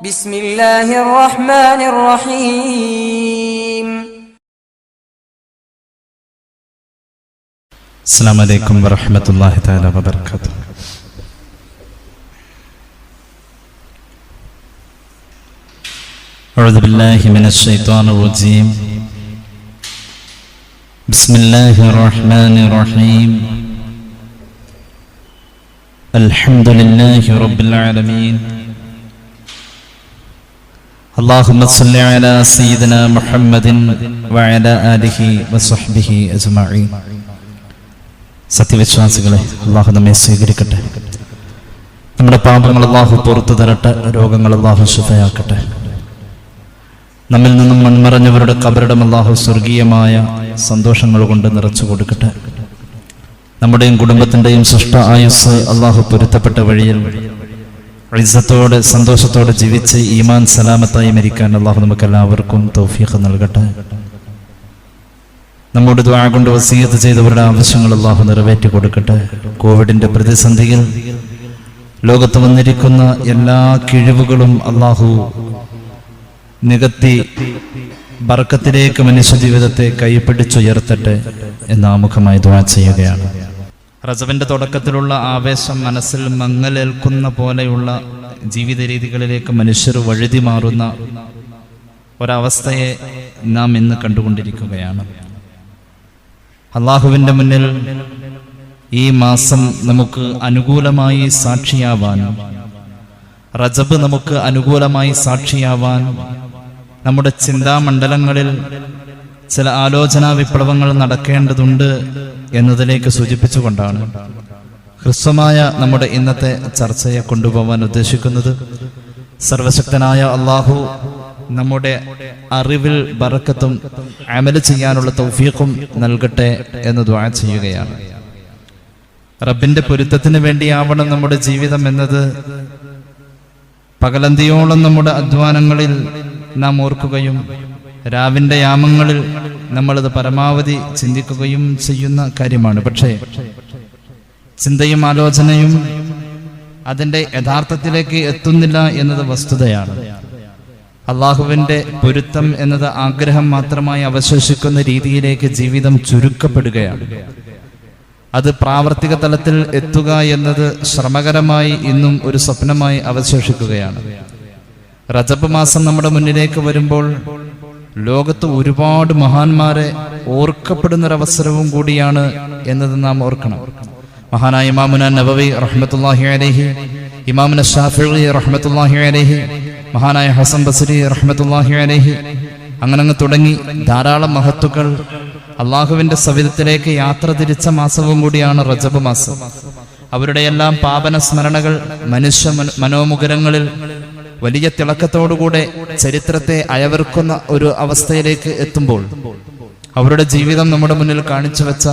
بسم الله الرحمن الرحيم. السلام عليكم ورحمة الله تعالى وبركاته. أعوذ بالله من الشيطان الرجيم. بسم الله الرحمن الرحيم. الحمد لله رب العالمين. اللهم صل على سيدنا محمد وعلى آله وصحبه أجمعين. സത്യവിശ്വാസികളെ, അള്ളാഹു നമ്മെ സ്വീകരിക്കട്ടെ. നമ്മുടെ പാപങ്ങൾ അള്ളാഹു പുറത്തു തരട്ടെ. രോഗങ്ങൾ അള്ളാഹു ശിഫയാക്കട്ടെ. നമ്മിൽ നിന്നും മൺമറഞ്ഞവരുടെ ഖബറിടം അള്ളാഹു സ്വർഗീയമായ സന്തോഷങ്ങൾ കൊണ്ട് നിറച്ചു കൊടുക്കട്ടെ. നമ്മുടെയും കുടുംബത്തിൻ്റെയും സൃഷ്ട ആയുസ് അള്ളാഹു പൊരുത്തപ്പെട്ട വഴിയിൽ ഇസ്സത്തോടെ സന്തോഷത്തോടെ ജീവിച്ച് ഈമാൻ സലാമത്തായി മരിക്കാൻ അള്ളാഹു നമുക്കെല്ലാവർക്കും തൗഫീഖ് നൽകട്ടെ. നമ്മോട് ദുആ കൊണ്ട് വസിയത്ത് ചെയ്തവരുടെ ആവശ്യങ്ങൾ അള്ളാഹു നിറവേറ്റി കൊടുക്കട്ടെ. കോവിഡിന്റെ പ്രതിസന്ധിയിൽ ലോകത്ത് വന്നിരിക്കുന്ന എല്ലാ കിഴിവുകളും അള്ളാഹു നികത്തി ബർക്കത്തിലേക്ക് മനുഷ്യ ജീവിതത്തെ കൈപിടിച്ചുയർത്തട്ടെ എന്ന് ആമുഖമായി ദുആ ചെയ്യുകയാണ്. റജബിന്റെ തുടക്കത്തിലുള്ള ആവേശം മനസ്സിൽ മങ്ങലേൽക്കുന്ന പോലെയുള്ള ജീവിത രീതികളിലേക്ക് മനുഷ്യർ വഴുതി മാറുന്ന ഒരവസ്ഥയെ നാം ഇന്ന് കണ്ടുകൊണ്ടിരിക്കുകയാണ്. അള്ളാഹുവിൻ്റെ മുന്നിൽ ഈ മാസം നമുക്ക് അനുകൂലമായി സാക്ഷിയാവാൻ, റജബ് നമുക്ക് അനുകൂലമായി സാക്ഷിയാവാൻ നമ്മുടെ ചിന്താമണ്ഡലങ്ങളിൽ ചില ആലോചനാ വിപ്ലവങ്ങൾ നടക്കേണ്ടതുണ്ട് എന്നതിലേക്ക് സൂചിപ്പിച്ചുകൊണ്ടാണ് ഹ്രസ്വമായ നമ്മുടെ ഇന്നത്തെ ചർച്ചയെ കൊണ്ടുപോകാൻ ഉദ്ദേശിക്കുന്നത്. സർവശക്തനായ അള്ളാഹു നമ്മുടെ അറിവിൽ ബറക്കത്തും അമല് ചെയ്യാനുള്ള തൗഫീഖും നൽകട്ടെ എന്ന് ദുആ ചെയ്യുകയാണ്. റബ്ബിന്റെ പൊരുത്തത്തിന് വേണ്ടിയാവണം നമ്മുടെ ജീവിതം എന്നത് പകലന്തിയോളം നമ്മുടെ അധ്വാനങ്ങളിൽ നാം ഓർക്കുകയും രാവിന്റെ യാമങ്ങളിൽ നമ്മളത് പരമാവധി ചിന്തിക്കുകയും ചെയ്യുന്ന കാര്യമാണ്. പക്ഷേ ചിന്തയും ആലോചനയും അതിൻ്റെ യഥാർത്ഥത്തിലേക്ക് എത്തുന്നില്ല എന്നത് വസ്തുതയാണ്. അള്ളാഹുവിൻ്റെ പൊരുത്തം എന്നത് ആഗ്രഹം മാത്രമായി അവശേഷിക്കുന്ന രീതിയിലേക്ക് ജീവിതം ചുരുക്കപ്പെടുകയാണ്. അത് പ്രാവർത്തിക തലത്തിൽ എത്തുക എന്നത് ശ്രമകരമായി ഇന്നും ഒരു സ്വപ്നമായി അവശേഷിക്കുകയാണ്. റജബ് മാസം നമ്മുടെ മുന്നിലേക്ക് വരുമ്പോൾ ലോകത്ത് ഒരുപാട് മഹാന്മാരെ ഓർക്കപ്പെടുന്നൊരവസരവും കൂടിയാണ് എന്നത് നാം ഓർക്കണം. മഹാനായ ഇമാമുന നബവി റഹ്മത്തുള്ളാഹി അലൈഹി, ഇമാമുന ശാഫിഈ റഹ്മത്തുള്ളാഹി അലൈഹി, മഹാനായ ഹസൻ ബസ്രി റഹ്മത്തുള്ളാഹി അലൈഹി, അങ്ങനെ തുടങ്ങി ധാരാളം മഹത്തുക്കൾ അള്ളാഹുവിന്റെ സവിധത്തിലേക്ക് യാത്ര തിരിച്ച മാസവും കൂടിയാണ് റജബ് മാസം. അവരുടെയെല്ലാം പാപന സ്മരണകൾ മനുഷ്യ മനോമുഖരങ്ങളിൽ വലിയ തിളക്കത്തോടുകൂടെ ചരിത്രത്തെ അയവിറക്കുന്ന ഒരു അവസ്ഥയിലേക്ക് എത്തുമ്പോൾ അവരുടെ ജീവിതം നമ്മുടെ മുന്നിൽ കാണിച്ചു വെച്ച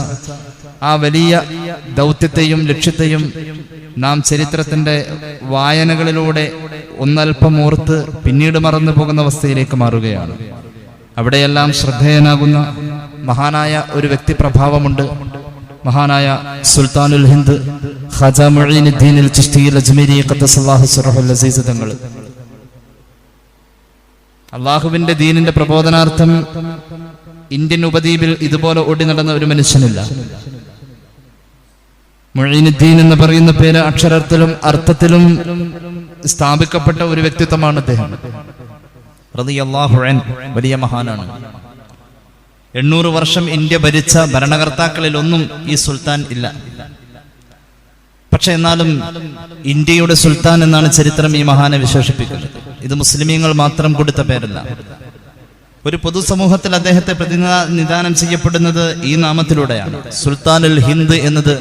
ആ വലിയ ദൗത്യത്തെയും ലക്ഷ്യത്തെയും നാം ചരിത്രത്തിന്റെ വായനകളിലൂടെ ഒന്നൽപ്പം ഓർത്ത് പിന്നീട് മറന്നു പോകുന്ന അവസ്ഥയിലേക്ക് മാറുകയാണ്. അവിടെയെല്ലാം ശ്രദ്ധേയനാകുന്ന മഹാനായ ഒരു വ്യക്തിപ്രഭാവമുണ്ട്. മഹാനായ സുൽത്താനുൽ ഹിന്ദ് ഖാജ മുഈനുദ്ദീൻ അൽ ചിശ്തി അജ്മീരി ഖദ്ദസല്ലാഹു സിർറഹുൽ അസീസ് തങ്ങൾ അള്ളാഹുവിന്റെ ദീനിന്റെ പ്രബോധനാർത്ഥം ഇന്ത്യൻ ഉപദ്വീപിൽ ഇതുപോലെ ഓടി നടന്ന ഒരു മനുഷ്യനില്ല. മുഈനുദ്ദീൻ എന്ന് പറയുന്ന പേര് അക്ഷരത്തിലും അർത്ഥത്തിലും സ്ഥാപിക്കപ്പെട്ട ഒരു വ്യക്തിത്വമാണ് അദ്ദേഹം. റളിയല്ലാഹു അൻഹു വലിയ മഹാനാണ്. 800 വർഷം ഇന്ത്യ ഭരിച്ച ഭരണകർത്താക്കളിൽ ഒന്നും ഈ സുൽത്താൻ ഇല്ല. പക്ഷെ എന്നാലും ഇന്ത്യയുടെ സുൽത്താൻ എന്നാണ് ചരിത്രം ഈ മഹാനെ വിശേഷിപ്പിക്കുന്നത്. ഇത് മുസ്ലിമീങ്ങൾ മാത്രം കൊടുത്ത പേരല്ല. ഒരു പൊതുസമൂഹത്തിൽ അദ്ദേഹത്തെ പ്രതിനിധാനം ചെയ്യപ്പെടുന്നത് ഈ നാമത്തിലൂടെയാണ്. സുൽത്താനുൽ ഹിന്ദ് എന്നത്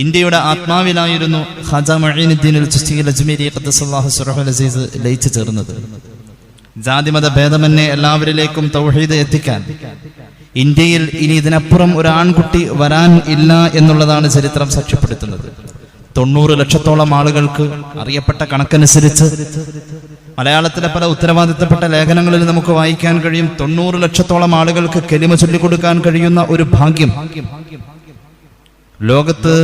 ഇന്ത്യയുടെ ആത്മാവിലായിരുന്നു ഖാജ മുഈനുദ്ദീൻ അൽ ചിശ്തി അജ്മീരി ഖദ്ദസല്ലാഹു സിർറഹുൽ അസീസ് ലയിച്ചു ചേർന്നത്. ജാതിമത ഭേദമന്യേ എല്ലാവരിലേക്കും തൗഹീദ് എത്തിക്കാൻ ഇന്ത്യയിൽ ഇനി ഇതിനപ്പുറം ഒരു ആൺകുട്ടി വരാൻ ഇല്ല എന്നുള്ളതാണ് ചരിത്രം സാക്ഷ്യപ്പെടുത്തുന്നത്. 90 ലക്ഷത്തോളം ആളുകൾക്ക് അറിയപ്പെട്ട കണക്കനുസരിച്ച് മലയാളത്തിലെ പല ഉത്തരവാദിത്തപ്പെട്ട ലേഖനങ്ങളിൽ നമുക്ക് വായിക്കാൻ കഴിയും. 90 ലക്ഷത്തോളം ആളുകൾക്ക് കലിമ ചൊല്ലിക്കൊടുക്കാൻ കഴിയുന്ന ഒരു ഭാഗ്യം ലോകത്ത്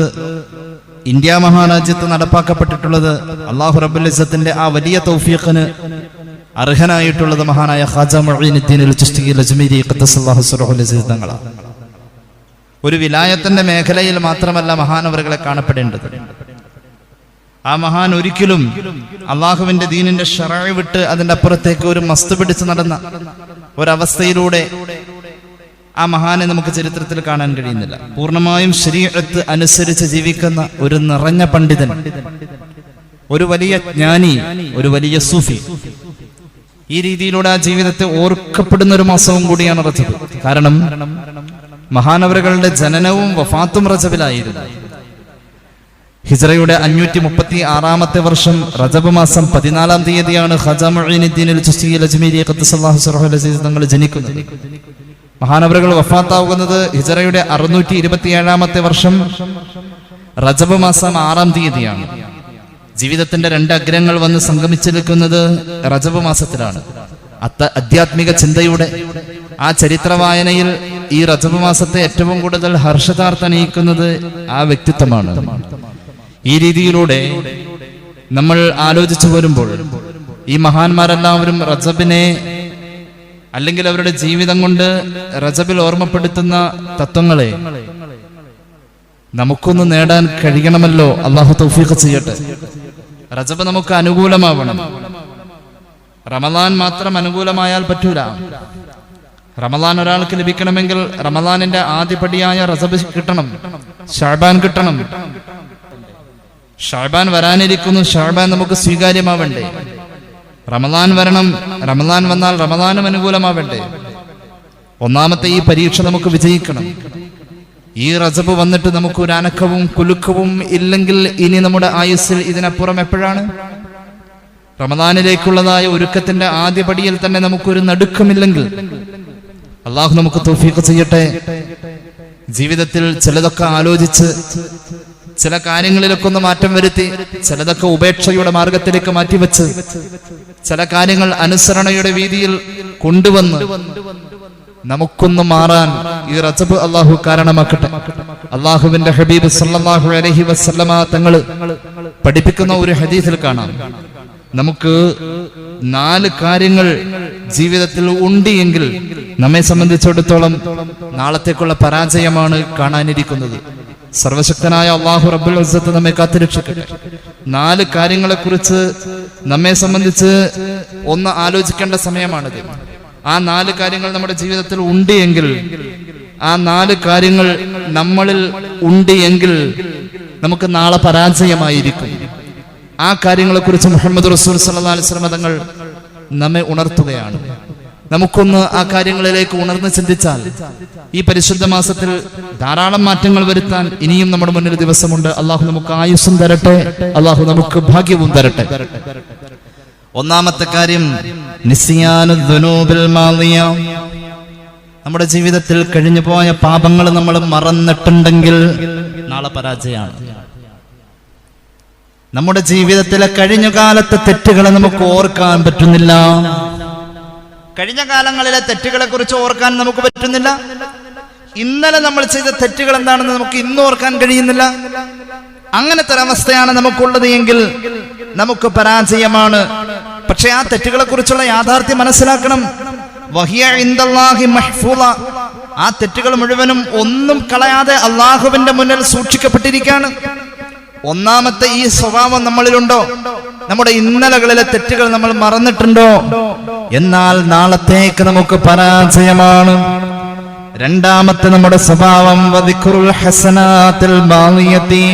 ഇന്ത്യ മഹാരാജ്യത്ത് നടപ്പാക്കപ്പെട്ടിട്ടുള്ളത് അല്ലാഹു റബ്ബുൽ ഇസ്സത്തിന്റെ ആ വലിയ തൗഫീഖിന് അർഹനായിട്ടുള്ളത് മഹാനായ ഖാജ മുഈനുദ്ദീൻ അൽ ചിശ്തി അൽ അജ്മീരി ഖദ്ദസല്ലാഹു സിറഹുൽ അസീസ് തങ്ങളാണ്. ഒരു വിലായത്തിന്റെ മേഖലയിൽ മാത്രമല്ല മഹാനവറുകളെ കാണപ്പെടേണ്ടത്. ആ മഹാൻ ഒരിക്കലും അള്ളാഹുവിന്റെ ദീനിന്റെ ശറഅ് വിട്ട് അതിന്റെ അപ്പുറത്തേക്ക് ഒരു മസ്ത് പിടിച്ച് നടന്ന ഒരവസ്ഥയിലൂടെ ആ മഹാനെ നമുക്ക് ചരിത്രത്തിൽ കാണാൻ കഴിയുന്നില്ല. പൂർണ്ണമായും ശരീഅത്ത് അനുസരിച്ച് ജീവിക്കുന്ന ഒരു നിറഞ്ഞ പണ്ഡിതൻ, ഒരു വലിയ ജ്ഞാനി, ഒരു വലിയ സൂഫി. ഈ രീതിയിലൂടെ ആ ജീവിതത്തെ ഓർക്കപ്പെടുന്ന ഒരു മാസവും കൂടിയാണ് റജബ്. കാരണം മഹാനവറുകളുടെ ജനനവും വഫാത്തും റജബിലായിരുന്നു. ഹിജ്റയുടെ 536 വർഷം റജബ് മാസം 14 തീയതിയാണ് ഖാജ മുഈനുദ്ദീൻ അൽ ചിശ്തി അൽ അജ്മീരി ഖദ്ദസല്ലാഹു സിറഹുൽ അസീസ് തങ്ങൾ ജനിക്കുന്നത്. മഹാനവറുകൾ വഫാത്താവുന്നത് ഹിജ്റയുടെ 627 വർഷം റജബ് മാസം 6 തീയതിയാണ്. ജീവിതത്തിന്റെ 2 അഗ്രങ്ങൾ വന്ന് സംഗമിച്ചു നിൽക്കുന്നത് റജബ് മാസത്തിലാണ്. ആധ്യാത്മിക ചിന്തയുടെ ആ ചരിത്ര വായനയിൽ ഈ റജബ് മാസത്തെ ഏറ്റവും കൂടുതൽ ഹർഷതാർത്ഥനയിക്കുന്നത് ആ വ്യക്തിത്വമാണ്. ഈ രീതിയിലൂടെ നമ്മൾ ആലോചിച്ചു വരുമ്പോൾ ഈ മഹാന്മാരെല്ലാവരും റജബിനെ, അല്ലെങ്കിൽ അവരുടെ ജീവിതം കൊണ്ട് റജബിൽ ഓർമ്മപ്പെടുത്തുന്ന തത്വങ്ങളെ നമുക്കൊന്ന് നേടാൻ കഴിയണമല്ലോ. അല്ലാഹു തൗഫീഖ് ചെയ്യട്ടെ. റജബ് നമുക്ക് അനുകൂലമാവണം. റമദാൻ മാത്രം അനുകൂലമായാൽ പറ്റൂല. റമദാൻ ഒരാൾക്ക് ലഭിക്കണമെങ്കിൽ റമദാനിന്റെ ആദ്യപടിയായ റജബ് കിട്ടണം, ശഅബാൻ കിട്ടണം. ശഅബാൻ വരാനിരിക്കുന്നു, ശഅബാൻ നമുക്ക് സ്വീകാര്യമാവണ്ടേ. റമദാൻ വരണം, റമദാൻ വന്നാൽ റമദാനും അനുകൂലമാവണ്ടേ. ഒന്നാമത്തെ ഈ പരീക്ഷ നമുക്ക് വിജയിക്കണം. ഈ റജബ് വന്നിട്ട് നമുക്ക് ഒരു അനക്കവും കുലുക്കവും ഇല്ലെങ്കിൽ ഇനി നമ്മുടെ ആയുസ്സിൽ ഇതിനപ്പുറം എപ്പോഴാണ്? റമദാനിലേക്കുള്ളതായ ഒരുക്കത്തിന്റെ ആദ്യപടിയിൽ തന്നെ നമുക്കൊരു നടുക്കമില്ലെങ്കിൽ അള്ളാഹു നമുക്ക് തൗഫീഖ് ചെയ്യട്ടെ. ജീവിതത്തിൽ ചിലതൊക്കെ ആലോചിച്ച്, ചില കാര്യങ്ങളിലൊക്കെ ഒന്ന് മാറ്റം വരുത്തി, ചിലതൊക്കെ ഉപേക്ഷയുടെ മാർഗത്തിലേക്ക് മാറ്റിവെച്ച്, ചില കാര്യങ്ങൾ അനുസരണയുടെ വീതിയിൽ കൊണ്ടുവന്ന് നമുക്കൊന്ന് മാറാൻ ഈ റജബ് അള്ളാഹു കാരണമാക്കട്ടെ. അള്ളാഹുവിന്റെ ഹബീബ് സല്ലല്ലാഹു അലൈഹി വസല്ലമ തങ്ങൾ പഠിപ്പിക്കുന്ന ഒരു ഹദീസിൽ കാണാം, നമുക്ക് 4 കാര്യങ്ങൾ ജീവിതത്തിൽ ഉണ്ട് എങ്കിൽ നമ്മെ സംബന്ധിച്ചിടത്തോളം നാളത്തേക്കുള്ള പരാജയമാണ് കാണാനിരിക്കുന്നത്. സർവശക്തനായ അല്ലാഹു റബ്ബുൽ ഇസ്സത്ത് നമ്മെ കാത്തുരക്ഷിക്കട്ടെ. 4 കാര്യങ്ങളെ കുറിച്ച് നമ്മെ സംബന്ധിച്ച് ഒന്ന് ആലോചിക്കേണ്ട സമയമാണിത്. ആ 4 കാര്യങ്ങൾ നമ്മുടെ ജീവിതത്തിൽ ഉണ്ട് എങ്കിൽ, ആ 4 കാര്യങ്ങൾ നമ്മളിൽ ഉണ്ട് എങ്കിൽ നമുക്ക് നാളെ പരാജയമായിരിക്കും. ആ കാര്യങ്ങളെക്കുറിച്ച് മുഹമ്മദ് റസൂൽ സല്ലല്ലാഹു അലൈഹി വസല്ലം തങ്ങൾ നമ്മെ ഉണർത്തുകയാണ്. നമുക്കൊന്ന് ആ കാര്യങ്ങളിലേക്ക് ഉണർന്ന് ചിന്തിച്ചാൽ ഈ പരിശുദ്ധ മാസത്തിൽ ധാരാളം മാറ്റങ്ങൾ വരുത്താൻ ഇനിയും നമ്മുടെ മുന്നിൽ ദിവസമുണ്ട്. അള്ളാഹു നമുക്ക് ആയുസ്സും തരട്ടെ, അള്ളാഹു നമുക്ക് ഭാഗ്യവും തരട്ടെ. ഒന്നാമത്തെ കാര്യം നിസ്യാനുദ്ദുനൂബിൽ മാളിയ. നമ്മുടെ ജീവിതത്തിൽ കഴിഞ്ഞു പോയ പാപങ്ങൾ നമ്മൾ മറന്നിട്ടുണ്ടെങ്കിൽ നാളെ പരാജയമാണ്. നമ്മുടെ ജീവിതത്തിലെ കഴിഞ്ഞ കാലത്തെ തെറ്റുകളെ നമുക്ക് ഓർക്കാൻ പറ്റുന്നില്ല. കഴിഞ്ഞ കാലങ്ങളിലെ തെറ്റുകളെ കുറിച്ച് ഓർക്കാൻ നമുക്ക് പറ്റുന്നില്ല. ഇന്നലെ നമ്മൾ ചെയ്ത തെറ്റുകൾ എന്താണെന്ന് നമുക്ക് ഇന്ന് ഓർക്കാൻ കഴിയുന്നില്ല. അങ്ങനത്തെ ഒരവസ്ഥയാണ് നമുക്കുള്ളത് എങ്കിൽ നമുക്ക് പരാജയമാണ്. പക്ഷെ ആ തെറ്റുകളെ കുറിച്ചുള്ള യാഥാർത്ഥ്യം മനസ്സിലാക്കണം. വഹിയ ഇൻദല്ലാഹി മഹ്ഫൂള. ആ തെറ്റുകൾ മുഴുവനും ഒന്നും കളയാതെ അള്ളാഹുവിന്റെ മുന്നിൽ സൂക്ഷിക്കപ്പെട്ടിരിക്കുകയാണ്. ഒന്നാമത്തെ ഈ സ്വഭാവം നമ്മളിലുണ്ടോ? നമ്മുടെ ഇന്നലകളിലെ തെറ്റുകൾ നമ്മൾ മറന്നിട്ടുണ്ടോ? എന്നാൽ നാളത്തേക്ക് നമുക്ക് പരാജയമാണ്. രണ്ടാമത്തെ നമ്മുടെ സ്വഭാവം വദിക്റുൽ ഹസനാത്തിൽ ബാളിയത്തി.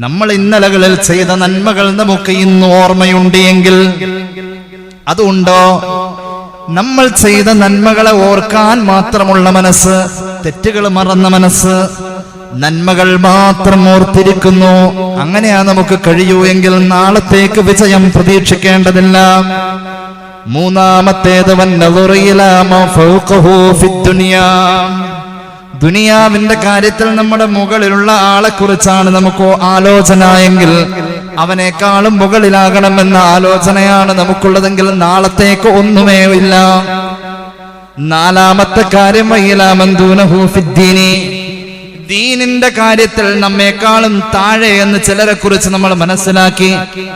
നമ്മൾ ഇന്നലകളിൽ ചെയ്ത നന്മകൾ നമുക്ക് ഇന്ന് ഓർമ്മയുണ്ട് എങ്കിൽ, അതുണ്ടോ? നമ്മൾ ചെയ്ത നന്മകളെ ഓർക്കാൻ മാത്രമുള്ള മനസ്സ്, തെറ്റുകൾ മറന്ന മനസ്സ്, നന്മകൾ മാത്രം ഓർത്തിരിക്കുന്നു. അങ്ങനെയാ നമുക്ക് കഴിയൂ എങ്കിൽ നാളത്തേക്ക് വിജയം പ്രതീക്ഷിക്കേണ്ടതില്ല. മൂന്നാമത്തേത് ദുനിയാവിന്റെ കാര്യത്തിൽ നമ്മുടെ മുകളിലുള്ള ആളെ കുറിച്ചാണ് നമുക്ക് ആലോചന എങ്കിൽ, അവനേക്കാളും മുകളിലാകണമെന്ന ആലോചനയാണ് നമുക്കുള്ളതെങ്കിൽ നാളത്തേക്ക് ഒന്നുമേ ഇല്ല. നാലാമത്തെ കാര്യം ദീനിന്റെ കാര്യത്തിൽ നമ്മെക്കാളും താഴെ എന്ന് ചിലരെ കുറിച്ച് നമ്മൾ മനസ്സിലാക്കി.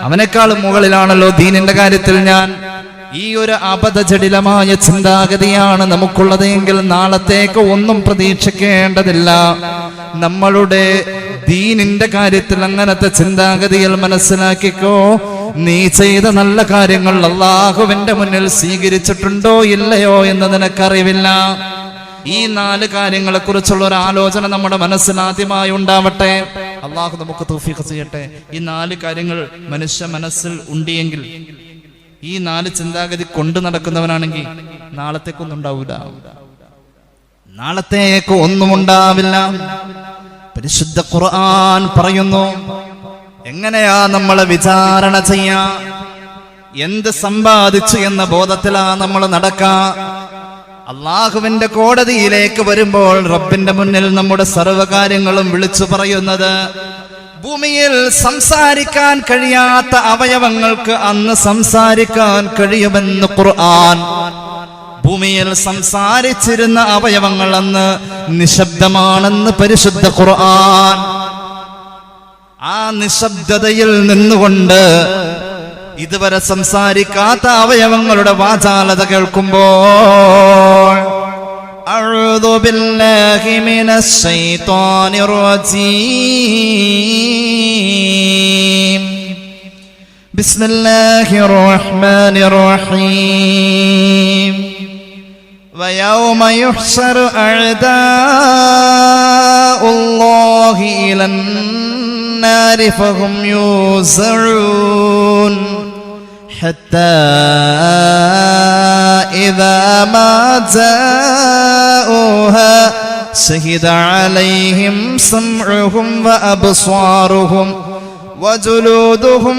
അവനേക്കാളും മുകളിലാണല്ലോ ദീനിന്റെ കാര്യത്തിൽ ഞാൻ. ഈ ഒരു അബദ്ധജടിലമായ ചിന്താഗതിയാണ് നമുക്കുള്ളത് എങ്കിൽ നാളത്തേക്ക് ഒന്നും പ്രതീക്ഷിക്കേണ്ടതില്ല. നമ്മളുടെ ദീനിന്റെ കാര്യത്തിൽ അങ്ങനത്തെ ചിന്താഗതിയിൽ മനസ്സിലാക്കിക്കോ, നീ ചെയ്ത നല്ല കാര്യങ്ങൾ അല്ലാഹുവിന്റെ മുന്നിൽ സ്വീകരിച്ചിട്ടുണ്ടോ ഇല്ലയോ എന്ന് നിനക്കറിവില്ല. ഈ 4 കാര്യങ്ങളെ കുറിച്ചുള്ള ഒരു ആലോചന നമ്മുടെ മനസ്സിൽ ആദ്യമായി ഉണ്ടാവട്ടെ. അള്ളാഹു നമുക്ക് തൗഫീഖ് ചെയ്യട്ടെ. ഈ 4 കാര്യങ്ങൾ മനുഷ്യ മനസ്സിൽ ഉണ്ടെങ്കിൽ, ഈ 4 ചിന്താഗതി കൊണ്ടു നടക്കുന്നവനാണെങ്കിൽ നാളത്തേക്കൊന്നും ഉണ്ടാവില്ല. നാളത്തേക്ക് ഒന്നും ഉണ്ടാവില്ല. പരിശുദ്ധ ഖുർആൻ പറയുന്നു, എങ്ങനെയാ നമ്മളെ വിചാരണ ചെയ്യാ, എന്ത് സമ്പാദിച്ചു എന്ന ബോധത്തിലാ നമ്മൾ നടക്കാ. അള്ളാഹുവിന്റെ കോടതിയിലേക്ക് വരുമ്പോൾ റബ്ബിന്റെ മുന്നിൽ നമ്മുടെ സർവ്വകാര്യങ്ങളും വിളിച്ചു പറയുന്നത്, ഭൂമിയിൽ സംസാരിക്കാൻ കഴിയാത്ത അവയവങ്ങൾക്ക് അന്ന് സംസാരിക്കാൻ കഴിയുമെന്ന് ഖുർആൻ. ഭൂമിയിൽ സംസാരിച്ചിരുന്ന അവയവങ്ങൾ അന്ന് നിശബ്ദമാണെന്ന് പരിശുദ്ധ ഖുർആൻ. ആ നിശബ്ദതയിൽ നിന്നുകൊണ്ട് ഇതുവരെ സംസാരിക്കാത്ത അവയവങ്ങളുടെ വാചാലത കേൾക്കുമ്പോൾ, അഊദു ബില്ലാഹി മിനശ് ശൈത്വാനിർ റജീം, ബിസ്മില്ലാഹിർ റഹ്മാനിർ റഹീം, വയൗമ യുഹ്ശറു അഅദാഉല്ലാഹി ഇലൻ നാരി ഫഹും യൂസഊൻ حتى إذا ما جاءوها شهد عليهم سمعهم وأبصارهم وجلودهم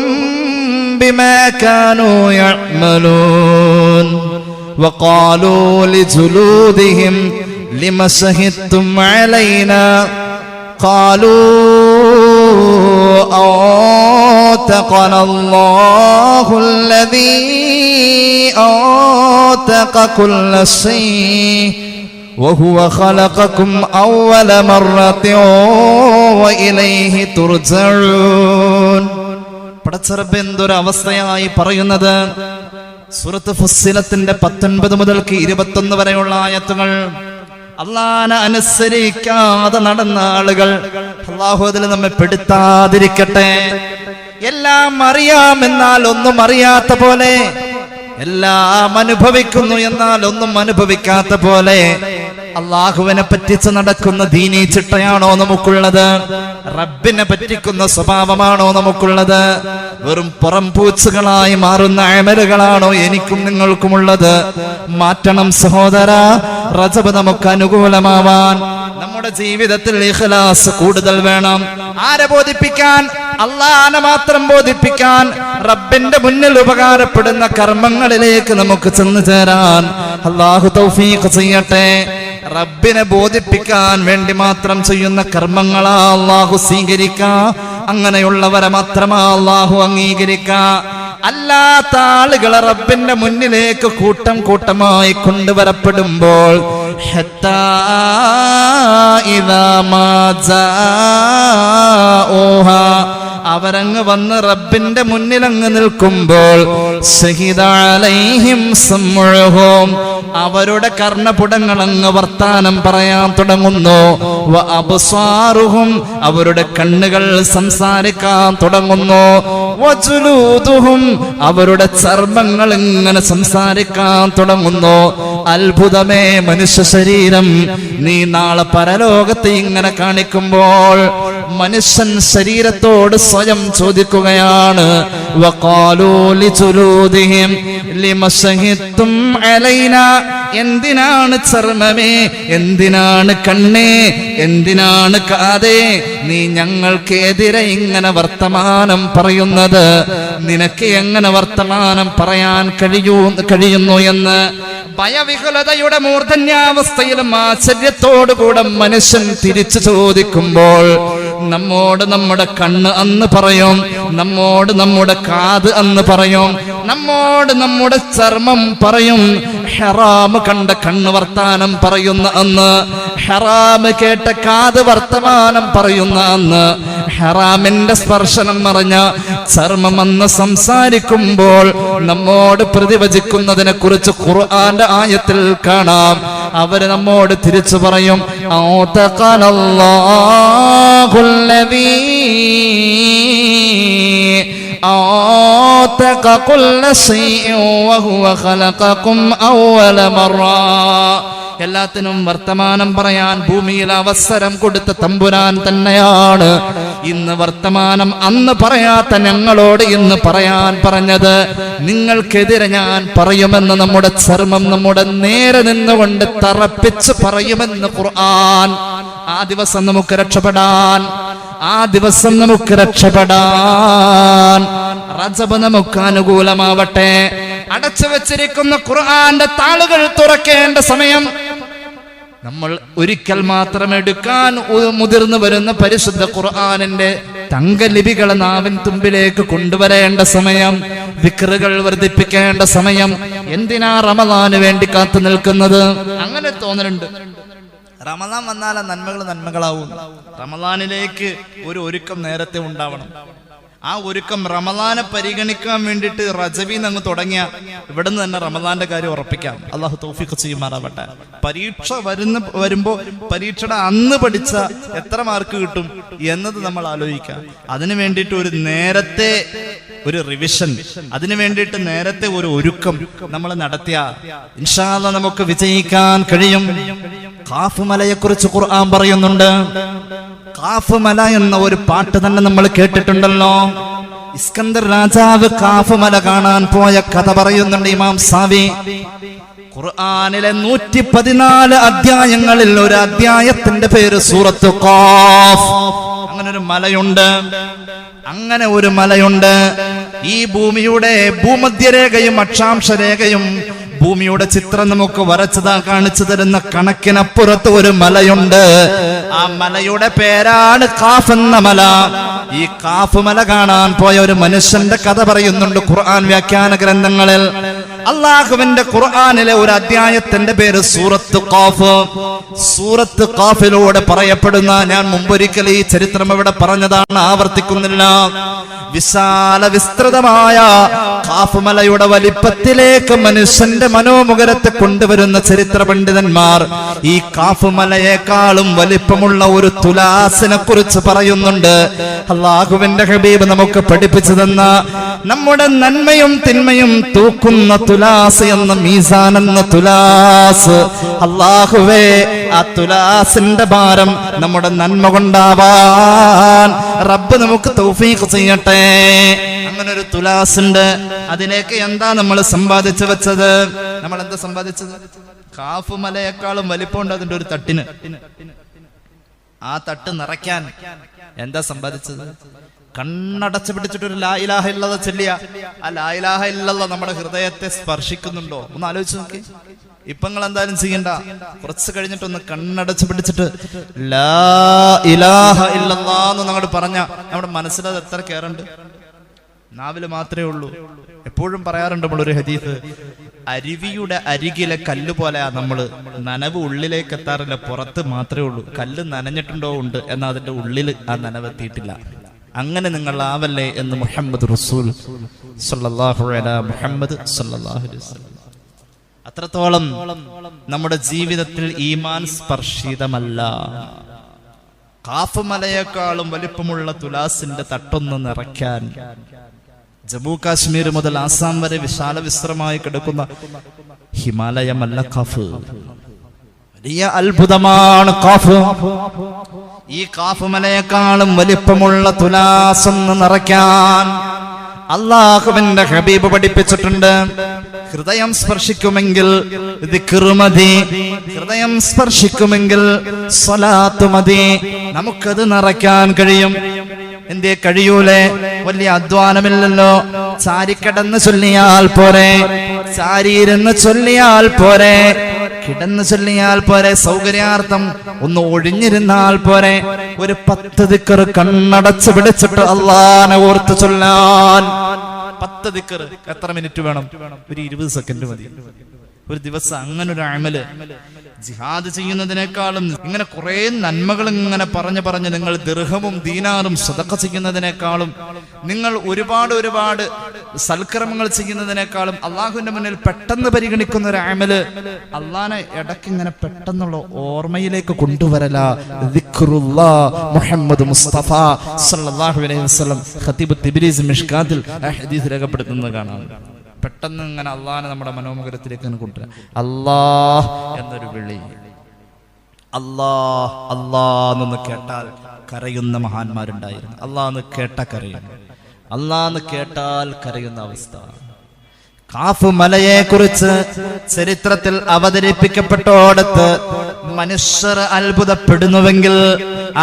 بما كانوا يعملون وقالوا لجلودهم لم شهدتم علينا قالوا أنطقنا الله الذي أنطق كل شيء وهو خلقكم أول مرة وإليه ترجعون. പടച്ചറബ് എന്തൊരു അവസ്ഥയായി പറയുന്നത്. സൂറത്ത് ഫുസ്സിലത്തിന്റെ 19 മുതൽക്ക് 21 വരെയുള്ള ആയത്തുകൾ. അള്ളാഹനെ അനുസരിക്കാതെ നടന്ന ആളുകൾ, അള്ളാഹു അതിൽ നമ്മെ പെടുത്താതിരിക്കട്ടെ. എല്ലാം അറിയാമെന്നാൽ ഒന്നും അറിയാത്ത പോലെ, എല്ലാം അനുഭവിക്കുന്നു എന്നാൽ ഒന്നും അനുഭവിക്കാത്ത പോലെ അള്ളാഹുവിനെ പറ്റിച്ച് നടക്കുന്ന ദീനീ ചിട്ടയാണോ നമുക്കുള്ളത്? റബ്ബിനെ പറ്റിക്കുന്ന സ്വഭാവമാണോ നമുക്കുള്ളത്? വെറും പുറം പൂച്ചുകളായി മാറുന്ന അമലുകളാണോ എനിക്കും നിങ്ങൾക്കുമുള്ളത്? മാറ്റണം സഹോദര. റജബ് നമുക്ക് അനുകൂലമാവാൻ നമ്മുടെ ജീവിതത്തിൽ ഇഖ്ലാസ് കൂടുതൽ വേണം. ആരെ ബോധിപ്പിക്കാൻ? അള്ളാഹനെ മാത്രം ബോധിപ്പിക്കാൻ. റബ്ബിന്റെ മുന്നിൽ ഉപകാരപ്പെടുന്ന കർമ്മങ്ങളിലേക്ക് നമുക്ക് ചെന്നു ചേരാൻ അള്ളാഹു തൗഫീഖ് ചെയ്യട്ടെ. റബ്ബിനെ ബോധിപ്പിക്കാൻ വേണ്ടി മാത്രം ചെയ്യുന്ന കർമ്മങ്ങളാ അള്ളാഹു സ്വീകരിക്ക. അങ്ങനെയുള്ളവരെ മാത്രമാ അള്ളാഹു അംഗീകരിക്ക. അല്ലാത്ത ആളുകളെ റബ്ബിന്റെ മുന്നിലേക്ക് കൂട്ടം കൂട്ടമായി കൊണ്ടുവരപ്പെടുമ്പോൾ അവരങ്ങ് വന്ന് റബ്ബിന്റെ മുന്നിലങ്ങ് നിൽക്കുമ്പോൾ അവരുടെ കർണപുടങ്ങൾ അങ്ങ് വർത്താനം പറയാൻ തുടങ്ങുന്നു. അവരുടെ കണ്ണുകൾ സംസാരിക്കാൻ തുടങ്ങുന്നു. അവരുടെ ചർമ്മങ്ങൾ ഇങ്ങനെ സംസാരിക്കാൻ തുടങ്ങുന്നു. അത്ഭുതമേ മനുഷ്യ ശരീരം, നീ നാളെ പരലോകത്ത് ഇങ്ങനെ കാണിക്കുമ്പോൾ മനുഷ്യൻ ശരീരത്തോട് സ്വയം ചോദിക്കുകയാണ്, എന്തിനാണ് ചർമ്മമേ, എന്തിനാണ് കണ്ണേ, എന്തിനാണ് കാതേ നീ ഞങ്ങൾക്കെതിരെ ഇങ്ങനെ വർത്തമാനം പറയുന്നത്? നിനക്ക് എങ്ങനെ വർത്തമാനം പറയാൻ കഴിയുന്നു എന്ന് ഭയവിഹുലതയുടെ മൂർധന്യാവസ്ഥയിലും ആശ്ചര്യത്തോടുകൂടെ മനുഷ്യൻ തിരിച്ചു ചോദിക്കുമ്പോൾ നമ്മോട് നമ്മുടെ കണ്ണ് അന്ന് പറയും, നമ്മോട് നമ്മുടെ കാത് അന്ന് പറയും, നമ്മോട് നമ്മുടെ ചർമ്മം പറയും. ഹറാം കണ്ട കണ്ണ് വർത്താനം പറയുന്ന അന്ന്, ഹറാം കേട്ട കാത് വർത്തമാനം പറയുന്ന അന്ന്, ഹറാമിന്റെ സ്പർശനം മറഞ്ഞ ചർമ്മം അന്ന് സംസാരിക്കുമ്പോൾ നമ്മോട് പ്രതിവചിക്കുന്നതിനെ കുറിച്ച് ഖുർആന്റെ ആയത്തിൽ കാണാം. അവര് നമ്മോട് തിരിച്ചു പറയും, എല്ലാത്തിനും വർത്തമാനം പറയാൻ ഭൂമിയിൽ അവസരം കൊടുത്ത തമ്പുരാൻ തന്നെയാണ്. ഇന്ന് വർത്തമാനം അന്ന് പറയാത്ത ഞങ്ങളോട് ഇന്ന് പറയാൻ പറഞ്ഞത്, നിങ്ങൾക്കെതിരെ ഞാൻ പറയുമെന്ന് നമ്മുടെ ചർമ്മം നമ്മുടെ നേരെ നിന്നുകൊണ്ട് തറപ്പിച്ച് പറയുമെന്ന് ഖുർആൻ. ആ ദിവസം നമുക്ക് രക്ഷപ്പെടാൻ, ആ ദിവസം നമുക്ക് രക്ഷപ്പെടാൻ റജബ് നമുക്ക് അനുകൂലമാവട്ടെ. അടച്ചു വെച്ചിരിക്കുന്ന ഖുർആന്റെ താളുകൾ തുറക്കേണ്ട സമയം. നമ്മൾ ഒരിക്കൽ മാത്രം എടുക്കാൻ മുതിർന്നു വരുന്ന പരിശുദ്ധ ഖുർആനിന്റെ തങ്കലിപികളെ നാവിൻ തുമ്പിലേക്ക് കൊണ്ടുവരേണ്ട സമയം, ദിക്റുകൾ വർദ്ധിപ്പിക്കേണ്ട സമയം. എന്തിനാ റമദാന് വേണ്ടി കാത്തു നിൽക്കുന്നത്? അങ്ങനെ തോന്നലുണ്ട്. റമദാൻ വന്നാൽ നന്മകളാവും. റമദാനിലേക്ക് ഒരു ഒരുക്കം നേരത്തെ ഉണ്ടാവണം. ആ ഒരുക്കം റമദാനെ പരിഗണിക്കാൻ വേണ്ടിയിട്ട് റജബീന്ന് അങ്ങ് തുടങ്ങിയ ഇവിടുന്ന് തന്നെ റമദാന്റെ കാര്യം ഉറപ്പിക്കാം. അള്ളാഹു തൗഫീഖ് ചെയ്യുമാറാവട്ടെ. പരീക്ഷ വരുമ്പോ പരീക്ഷയുടെ അന്ന് പഠിച്ച എത്ര മാർക്ക് കിട്ടും എന്നത് നമ്മൾ ആലോചിക്കാം. അതിനു വേണ്ടിയിട്ട് ഒരു നേരത്തെ ഒരു റിവിഷൻ, അതിനു വേണ്ടിയിട്ട് നേരത്തെ ഒരു ഒരുക്കം നമ്മൾ നടത്തിയ ഇൻഷാ അല്ലാഹ് നമുക്ക് വിജയിക്കാൻ കഴിയും. ഖാഫ് മലയെ കുറിച്ച് ഖുർആൻ പറയുന്നുണ്ട്. ഖാഫ് മല എന്ന ഒരു പാട്ട് തന്നെ നമ്മൾ കേട്ടിട്ടുണ്ടല്ലോ. ഇസ്കന്ദർ രാജാവ് ഖാഫ് മല കാണാൻ പോയ കഥ പറയുന്നുണ്ട് ഇമാം സാവി. ഖുർആനിലെ 114 അധ്യായങ്ങളിൽ ഒരു അധ്യായത്തിന്റെ പേര് സൂറത്ത് ഖാഫ്. അങ്ങനെ ഒരു മലയുണ്ട്, അങ്ങനെ ഒരു മലയുണ്ട്. ഈ ഭൂമിയുടെ ഭൂമധ്യരേഖയും അക്ഷാംശരേഖയും ഭൂമിയുടെ ചിത്രം നമുക്ക് വരച്ചതാ കാണിച്ചു തരുന്ന കണക്കിനപ്പുറത്ത് ഒരു മലയുണ്ട്. ആ മലയുടെ പേരാണ് ഖാഫ് എന്ന മല. ഈ ഖാഫ് മല കാണാൻ പോയ ഒരു മനുഷ്യന്റെ കഥ പറയുന്നുണ്ട് ഖുർആൻ വ്യാഖ്യാന ഗ്രന്ഥങ്ങളിൽ. അള്ളാഹുവിന്റെ ഖുർആനിലെ ഒരു അധ്യായത്തിന്റെ പേര് സൂറത്ത് ഖാഫ്. സൂറത്ത് ഖാഫിലൂടെ പറയപ്പെടുന്ന, ഞാൻ മുമ്പൊരിക്കൽ ഈ ചരിത്രം ഇവിടെ പറഞ്ഞതാണ്, ആവർത്തിക്കുന്നില്ല, വിശാല വിസ്തൃതമായ ഖാഫ് മലയുടെ വലിപ്പത്തിലേക്ക് മനുഷ്യന്റെ മനോമുഖരത്തെ കൊണ്ടുവരുന്ന ചരിത്ര പണ്ഡിതന്മാർ ഈ ഖാഫ് മലയേക്കാളും വലിപ്പമുള്ള ഒരു തുലാസിനെ കുറിച്ച് പറയുന്നുണ്ട്. അള്ളാഹുവിന്റെ ഹബീബ് നമുക്ക് പഠിപ്പിച്ചു തന്ന, നമ്മുടെ നന്മയും തിന്മയും തൂക്കുന്ന തുലാസ് എന്ന മീസാൻ എന്ന തുലാസ്. അള്ളാഹുവേ, ആ തുലാസിന്റെ ഭാരം നമ്മുടെ നന്മ കൊണ്ടാവാൻ റബ്ബ് നമുക്ക് തൗഫീഖ് ചെയ്യട്ടെ. അങ്ങനെ ഒരു തുലാസ് ഉണ്ട്. അതിലേക്ക് എന്താ നമ്മൾ സമ്പാദിച്ചു വെച്ചത്? നമ്മൾ എന്താ സമ്പാദിച്ചത്? ഖാഫ് മലയേക്കാളും വലിപ്പമുണ്ട് അതിന്റെ ഒരു തട്ടിന്. ആ തട്ട് നിറയ്ക്കാൻ എന്താ സമ്പാദിച്ചത്? കണ്ണടച്ചു പിടിച്ചിട്ടൊരു ലാ ഇലാഹ ഇല്ലല്ലാഹ് ചൊല്ലിയ ആ ലാ ഇലാഹ ഇല്ലല്ലാഹ് നമ്മുടെ ഹൃദയത്തെ സ്പർശിക്കുന്നുണ്ടോ? ഒന്ന് ആലോചിച്ച് നോക്കി. ഇപ്പൊ നിങ്ങൾ എന്തായാലും ചെയ്യണ്ട, കുറച്ച് കഴിഞ്ഞിട്ടൊന്ന് കണ്ണടച്ചു പിടിച്ചിട്ട് ലാ ഇലാഹ ഇല്ലല്ലാഹ് എന്ന് അങ്ങോട്ട് പറഞ്ഞ നമ്മുടെ മനസ്സിലത് എത്ര കയറുണ്ട്? നാവില് മാത്രമേ ഉള്ളൂ. എപ്പോഴും പറയാറുണ്ട് നമ്മളൊരു ഹദീസ്, അരുവിയുടെ അരികിലെ കല്ല് പോലെയാ നമ്മള്. നനവ് ഉള്ളിലേക്ക് എത്താറില്ല, പുറത്ത് മാത്രമേ ഉള്ളൂ. കല്ല് നനഞ്ഞിട്ടുണ്ടോ? ഉണ്ട്, എന്നാൽ അതിന്റെ ഉള്ളിൽ ആ നനവ് എത്തിയിട്ടില്ല. അങ്ങനെ നിങ്ങൾ ആവല്ലേ എന്ന് മുഹമ്മദ് റസൂൽ സല്ലല്ലാഹു അലൈഹി മുഹമ്മദ് സല്ലല്ലാഹു അലൈഹി വസല്ലം. അത്രത്തോളം നമ്മുടെ ജീവിതത്തിൽ ഈമാൻ സ്പർശിതമല്ല. ഖാഫ് മലയേക്കാളും വലിപ്പമുള്ള തുലാസിന്റെ തട്ടൊന്ന് നിറയ്ക്കാൻ ജമ്മു കാശ്മീർ മുതൽ ആസാം വരെ വിശാല വിസ്തൃതമായി കിടക്കുന്ന ഹിമാലയമല്ല ഖാഫ്. വലിയ അത്ഭുതമാണ് ഖാഫ്. ഈ ഖാഫ് മലയേക്കാളും വലിപ്പമുള്ള തുലാസൊന്ന് നിറയ്ക്കാൻ അള്ളാഹുവിന്റെ ഹബീബ് പഠിപ്പിച്ചിട്ടുണ്ട്. ഹൃദയം സ്പർശിക്കുമെങ്കിൽ ദിക്ർ മതി, ഹൃദയം സ്പർശിക്കുമെങ്കിൽ സ്വലാത്ത് മതി. നമുക്കത് നിറയ്ക്കാൻ കഴിയും. എന്തേ കഴിയൂലേ? വലിയ അധ്വാനമില്ലല്ലോ. ചാരിക്കടന്ന് ചൊല്ലിയാൽ പോരെ, ചാരിയിരുന്ന് ചൊല്ലിയാൽ പോരെ. കിടന്നു ചൊല്ലിയാൽ പോരെ, സൗകര്യാർത്ഥം ഒന്ന് ഒഴിഞ്ഞിരുന്നാൽ പോരെ. ഒരു 10 ദിക്ർ കണ്ണടച്ച് പിടിച്ചിട്ട് അള്ളാനെ ഓർത്ത് ചൊല്ലാൻ. 10 ദിക്ർ എത്ര മിനിറ്റ് വേണം? ഒരു 20 സെക്കൻഡ് മതി ഒരു ദിവസം. അങ്ങനെ ഒരു അമല് ജിഹാദ് ചെയ്യുന്നതിനേക്കാളും ഇങ്ങനെ കുറെ നന്മകൾ ഇങ്ങനെ പറഞ്ഞ് നിങ്ങൾ ദിർഹമും ദീനാറും സദഖ ചെയ്യുന്നതിനേക്കാളും, നിങ്ങൾ ഒരുപാട് സൽക്കർമ്മങ്ങൾ ചെയ്യുന്നതിനേക്കാളും അള്ളാഹുവിന്റെ മുന്നിൽ പെട്ടെന്ന് പരിഗണിക്കുന്ന ഒരു അമല് അള്ളാനെ ഇടയ്ക്ക് ഇങ്ങനെ പെട്ടെന്നുള്ള ഓർമ്മയിലേക്ക് കൊണ്ടുവരല. മുഹമ്മദ് മുസ്തഫ സല്ലല്ലാഹു അലൈഹി വസല്ലം ഖതീബ് തിബ്രീസി മിഷ്കാത്തിൽ ആ ഹദീസ് രേഖപ്പെടുത്തുന്നത് കാണാം. പെട്ടെന്ന് ഇങ്ങനെ അള്ളാഹനെ നമ്മുടെ മനോമുഖരത്തിലേക്ക് കൊണ്ടുവരാം. അല്ലാഹ് എന്നൊരു വിളി, അല്ലാഹ് അല്ലാന്ന് കേട്ടാൽ കരയുന്ന മഹാന്മാരുണ്ടായിരുന്നു. അല്ലാന്ന് കേട്ട കരയും, അല്ലാന്ന് കേട്ടാൽ കരയുന്ന അവസ്ഥ. കാഫ് മലയെ കുറിച്ച് ചരിത്രത്തിൽ അവതരിപ്പിക്കപ്പെട്ടോടത്ത് മനുഷ്യർ അത്ഭുതപ്പെടുന്നുവെങ്കിൽ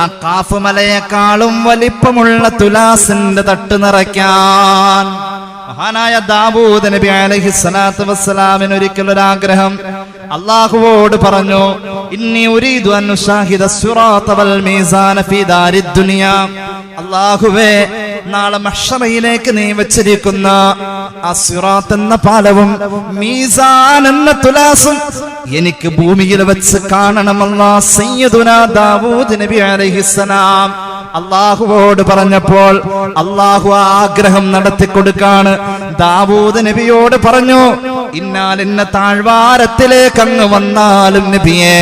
ആ കാഫ് മലയെക്കാളും വലിപ്പമുള്ള തുലാസിന്റെ തട്ട് നിറയ്ക്കാൻ മഹാനായ ദാവൂദ് നബി അലൈഹി സ്വലാത്തു വസ്സലാമിന് ഒരിക്കൽ ഒരാഗ്രഹം. അല്ലാഹുവോട് പറഞ്ഞു, ഇന്നി ഉരീദു അൻ ഉശാഹിദ സിറാത വൽ മീസാന ഫീ ദാരിദ് ദുനിയ. അല്ലാഹുവേ, നാളെ മഹ്ശറയിലേക്ക് നീ വെച്ചിരിക്കുന്ന ആ സിറാത്ത് എന്ന പാലവും മീസാൻ എന്ന തുലാസും എനിക്ക് ഭൂമിയിൽ വെച്ച് കാണണമല്ലാ. സയ്യിദുനാ ദാവൂദ് നബി അലൈഹിസ്സലാം അല്ലാഹുവോട് പറഞ്ഞപ്പോൾ അല്ലാഹു ആഗ്രഹം നടത്തിക്കൊടുക്കാണ്. ദാവൂദ് നബിയോട് പറഞ്ഞു, ഇന്ന താഴ്വാരത്തിലേക്ക് അങ്ങ് വന്നാലും നബിയെ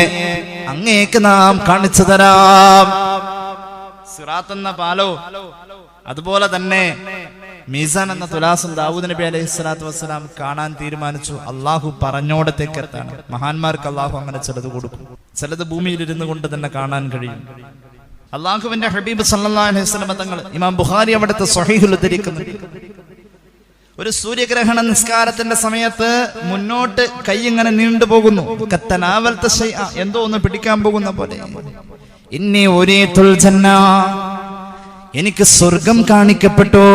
അങ്ങേക്ക് നാം കാണിച്ചു തരാം. സിറാത്ത് എന്ന പാലോ അതുപോലെ തന്നെ മീസാൻ എന്ന തുലാസും ദാവൂദ് നബി അലൈഹി സ്വലാത്തു വസ്സലാം കാണാൻ തീരുമാനിച്ചു. അള്ളാഹു പറഞ്ഞോടത്തേക്ക് എത്താണ്. മഹാന്മാർക്ക് അള്ളാഹു അങ്ങനെ ചിലത് കൊടുക്കും, ചിലത് ഭൂമിയിൽ ഇരുന്നു കൊണ്ട് തന്നെ കാണാൻ കഴിയും. അള്ളാഹുവിന്റെ ഹബീബ് സല്ലല്ലാഹു അലൈഹി വസല്ലം തങ്ങൾ ഇമാം ബുഖാരി അവിടുത്തെ സ്വഹീഹിൽ ഉദ്ധരിക്കുന്നു, ഒരു സൂര്യഗ്രഹണ നിസ്കാരത്തിന്റെ സമയത്ത് മുന്നോട്ട് കൈ ഇങ്ങനെ നീണ്ടുപോകുന്നു. എന്തോ ഒന്ന് പിടിക്കാൻ പോകുന്ന പോലെ. ഇന്നി ഉരീതുൽ ജന്ന, എനിക്ക് സ്വർഗം കാണിക്കപ്പെട്ടു,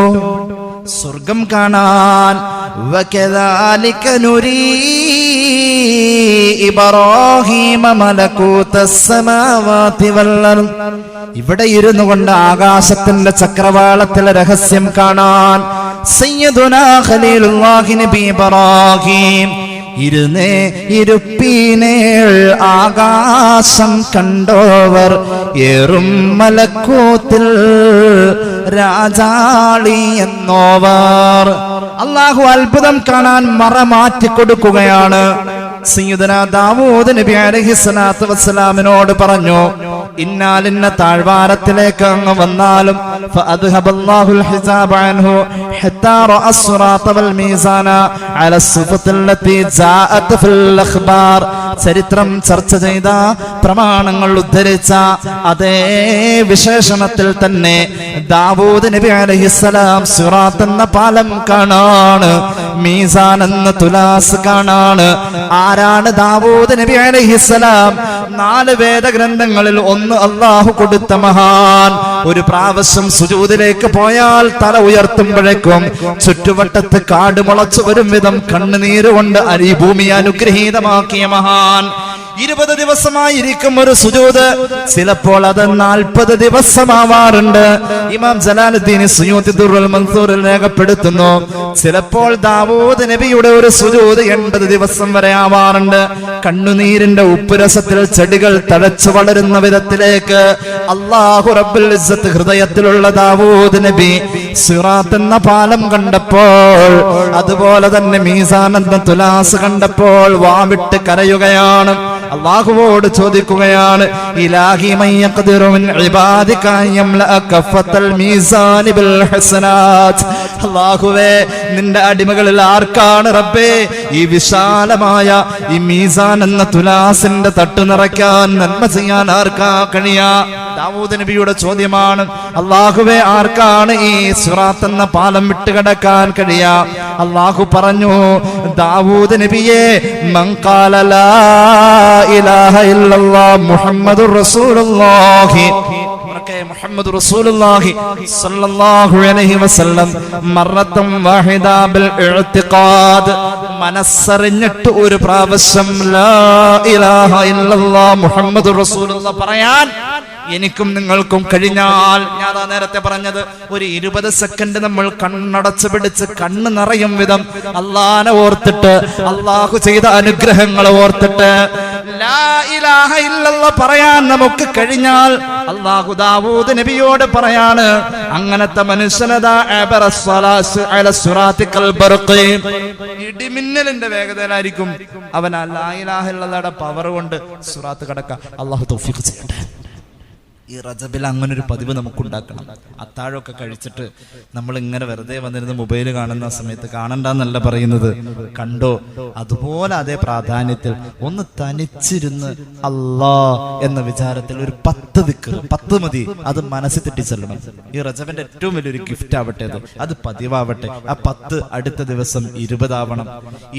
സ്വർഗം കാണാൻ. വകദാലിക നുരീ ഇബ്രാഹീമ മലകൂതസ് സമാവാതി വൽ അർദ്. ഇവിടെ ഇരുന്നു കൊണ്ട് ആകാശത്തിന്റെ ചക്രവാളത്തിലെ രഹസ്യം കാണാൻ സയ്യിദുനാ ഖലീലുല്ലാഹി നബി ഇബ്രാഹീം ഇരുപ്പീനേൾ ആകാശം കണ്ടോവർ ഏറും മലക്കൂത്തിൽ രാജാളി എന്നോവർ. അല്ലാഹു അത്ഭുതം കാണാൻ മറ മാറ്റി കൊടുക്കുകയാണ്. സയ്യിദുനാ ദാവൂദ് നബി അലൈഹി സ്വലാത്തു വസ്സലാമിനോട് പറഞ്ഞു, ഇന്നാലിന്ന താഴ്വാരത്തിലേക്ക് അങ്ങ് വന്നാലും ഫഅദ്ഹബല്ലാഹുൽ ഹിജാബ അൻഹു ഹത്താ റഅ അസ്റാത വൽ മീസാന അല സിഫത്തില്ലതി ജാഅത് ഫിൽ അഖ്ബാർ. ചരിത്രം ചർച്ച ചെയ്ത, പ്രമാണങ്ങൾ ഉദ്ധരിച്ച അതേ വിശേഷണത്തിൽ തന്നെ ദാവൂദ് നബി അലൈഹിസ്സലാം സിറാത്ത് എന്ന പാലം കാണാണ്, മീസാൻ എന്ന തുലാസ് കാണാണ്. ആരാണ് ദാവൂദ് നബി അലൈഹിസ്സലാം? 4 വേദഗ്രന്ഥങ്ങളിൽ ഒന്ന് അള്ളാഹു കൊടുത്ത മഹാൻ. ഒരു പ്രാവശ്യം സുജൂദിലേക്ക് പോയാൽ തല ഉയർത്തുമ്പോഴേക്കും ചുറ്റുവട്ടത്ത് കാട് മുളച്ചു വരും വിധം കണ്ണുനീരുകൊണ്ട് ഈ ഭൂമി അനുഗ്രഹീതമാക്കിയ മഹാൻ. 20 ദിവസമായിരിക്കും ഒരു സുജൂദ്, ചിലപ്പോൾ അത് 40 ദിവസമാവാറുണ്ട്. ഇമാം ജലാലുദ്ദീൻ സുയൂത്തി ദുർറുൽ മൻസൂറിൽ രേഖപ്പെടുത്തുന്നു, ചിലപ്പോൾ ദാവൂദ് നബിയുടെ ഒരു സുജൂദ് 80 ദിവസം വരെ ആവാറുണ്ട്. കണ്ണുനീരിന്റെ ഉപ്പുരസത്തിൽ ചെടികൾ തഴച്ചു വളരുന്ന വിധത്തിലേക്ക് അല്ലാഹു റബ്ബുൽ ഇസ്സത്ത് ഹൃദയത്തിലുള്ള ദാവൂദ് നബി സിറാത്ത് എന്ന പാലം കണ്ടപ്പോൾ, അതുപോലെ തന്നെ മീസാൻ എന്ന തുലാസ് കണ്ടപ്പോൾ വാവിട്ട് കരയുകയാണ്. അല്ലാഹുവോട് ചോദിക്കുകയാണ്, ഇലാഹി മൻ യഖ്ദിറു മിൻ ഇബാദിക യംലഅ കഫത്തൽ മീസാൻ ബിൽ ഹസനാത്ത്. അല്ലാഹുവേ, നിന്റെ അടിമകളിൽ ആർക്കാണ് റബ്ബേ ഈ വിശാലമായ ഈ മീസാൻ എന്ന തുലാസിന്റെ തട്ട് നിറയ്ക്കാൻ, നന്മ ചെയ്യാൻ ആർക്കാ കഴിയാ? ദാവൂദ് നബിയുടെ ചോദ്യമാണ്. അല്ലാഹുവേ, ആർക്കാണ് ഈ സിറാത്ത് എന്ന പാലം വിട്ടുകിടക്കാൻ കഴിയാ? അല്ലാഹു പറഞ്ഞു, ദാവൂദ് നബിയെ, മൻ ഖാല ലാ ഇലാഹ ഇല്ലല്ലാഹ് മുഹമ്മദുർ റസൂലുള്ളാഹി. ഉറക്കെ മുഹമ്മദ് റസൂലുള്ളാഹി സ്വല്ലല്ലാഹു അലൈഹി വസല്ലം മറത്തം വാഹിദ ബിൽ ഇഅ്തിഖാദ്, മനസ്സറിഞ്ഞിട്ട് ഒരു പ്രാവശ്യം ലാ ഇലാഹ ഇല്ലല്ലാഹ് മുഹമ്മദ് റസൂലുള്ളാഹ് പറയാൻ എനിക്കും നിങ്ങൾക്കും കഴിഞ്ഞാൽ, ഞാൻ നേരത്തെ പറഞ്ഞത്, ഒരു 20 സെക്കൻഡ് നമ്മൾ കണ്ണടച്ച് പിടിച്ച് കണ്ണ് നിറയും വിധം അള്ളാനെ ഓർത്തിട്ട്, അള്ളാഹു ചെയ്ത അനുഗ്രഹങ്ങൾ ഓർത്തിട്ട് ലാ ഇലാഹ ഇല്ലല്ലാഹ് പറയാൻ നമുക്ക് കഴിഞ്ഞാൽ, അള്ളാഹു ദാവൂദ് നബിയോട് പറയാണ്, അങ്ങനത്തെ മനുഷ്യനതാ ഇടിമിന്നലിന്റെ വേഗതയിലായിരിക്കും അവൻ ആ ലാ ഇലാഹ ഇല്ലല്ലാഹുടെ പവർ കൊണ്ട് സിറാത്ത് കടക്കാൻ. അള്ളാഹു തൗഫീഖ് ചെയ്യട്ടെ. ഈ റജബിൽ അങ്ങനെ ഒരു പതിവ് നമുക്കുണ്ടാക്കണം. അത്താഴമൊക്കെ കഴിച്ചിട്ട് നമ്മൾ ഇങ്ങനെ വെറുതെ വന്നിരുന്ന് മൊബൈൽ കാണുന്ന സമയത്ത്, കാണണ്ടെന്നല്ല പറയുന്നത്, കണ്ടോ, അതുപോലെ അതേ പ്രാധാന്യത്തിൽ ഒന്ന് തനിച്ചിരുന്ന് അല്ലാ എന്ന വിചാരത്തിൽ ഒരു 10 ദിക്ർ, 10 മതി, അത് മനസ്സിൽ തെറ്റിച്ചെല്ലണം. ഈ റജബിന്റെ ഏറ്റവും വലിയൊരു ഗിഫ്റ്റ് ആവട്ടെ അത് പതിവാവട്ടെ. ആ 10 അടുത്ത ദിവസം 20 ആവണം,